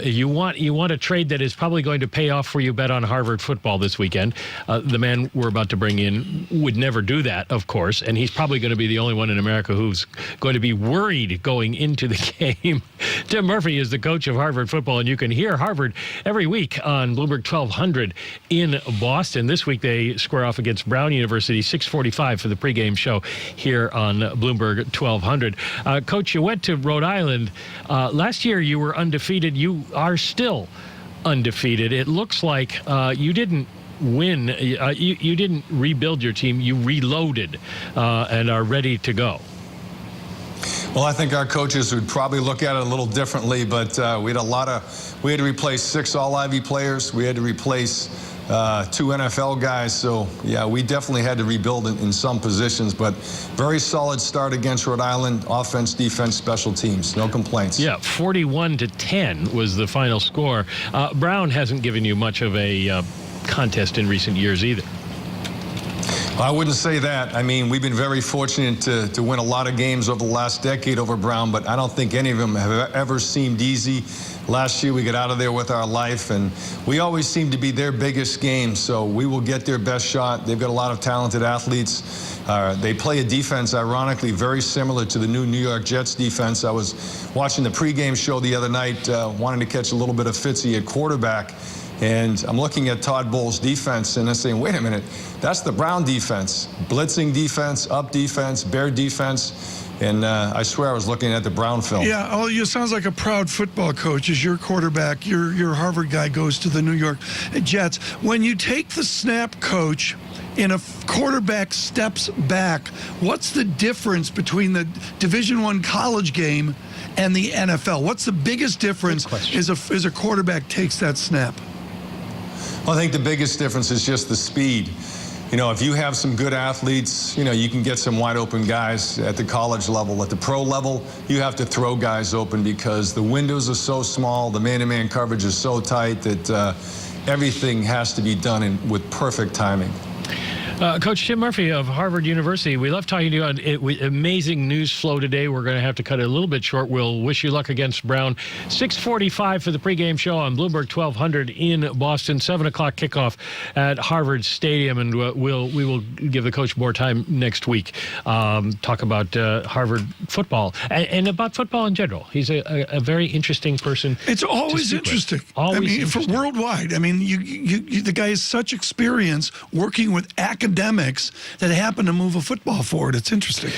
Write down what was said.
You want a trade that is probably going to pay off for you. Bet on Harvard football this weekend. The man we're about to bring in would never do that, of course, and he's probably going to be the only one in America who's going to be worried going into the game. Tim Murphy is the coach of Harvard football, and you can hear Harvard every week on Bloomberg 1200 in Boston. This week they square off against Brown University, 6:45 for the pregame show here on Bloomberg 1200. Coach, you went to Rhode Island. Last year you were undefeated. You are still undefeated. It looks like you didn't win. You didn't rebuild your team. You reloaded and are ready to go. Well, I think our coaches would probably look at it a little differently, but we had to replace 6 All-Ivy players. We had to replace 2 NFL guys. So, yeah, we definitely had to rebuild in some positions, but very solid start against Rhode Island. Offense, defense, special teams. No complaints. Yeah, 41-10 was the final score. Brown hasn't given you much of a contest in recent years either. I wouldn't say that. I mean, we've been very fortunate to win a lot of games over the last decade over Brown, but I don't think any of them have ever seemed easy. Last year, we got out of there with our life, and we always seem to be their biggest game, so we will get their best shot. They've got a lot of talented athletes. They play a defense, ironically, very similar to the new New York Jets defense. I was watching the pregame show the other night, wanting to catch a little bit of Fitzy at quarterback. And I'm looking at Todd Bowles' defense, and I'm saying, wait a minute, that's the Brown defense. Blitzing defense, up defense, bear defense. And I swear I was looking at the Brown film. Yeah, oh, you sounds like a proud football coach as your quarterback, your Harvard guy goes to the New York Jets. When you take the snap, coach, and a quarterback steps back, what's the difference between the Division I college game and the NFL? What's the biggest difference as a quarterback takes that snap? Well, I think the biggest difference is just the speed. You know, if you have some good athletes, you know, you can get some wide open guys at the college level. At the pro level, you have to throw guys open because the windows are so small, the man-to-man coverage is so tight that everything has to be done with perfect timing. Coach Tim Murphy of Harvard University, we love talking to you on amazing news flow today. We're going to have to cut it a little bit short. We'll wish you luck against Brown. 6:45 for the pregame show on Bloomberg 1200 in Boston. 7 o'clock kickoff at Harvard Stadium, and we will give the coach more time next week. Talk about Harvard football and about football in general. He's a very interesting person. It's always interesting. Always interesting. For worldwide. I mean, the guy has such experience working with academics that happen to move a football forward. It's interesting.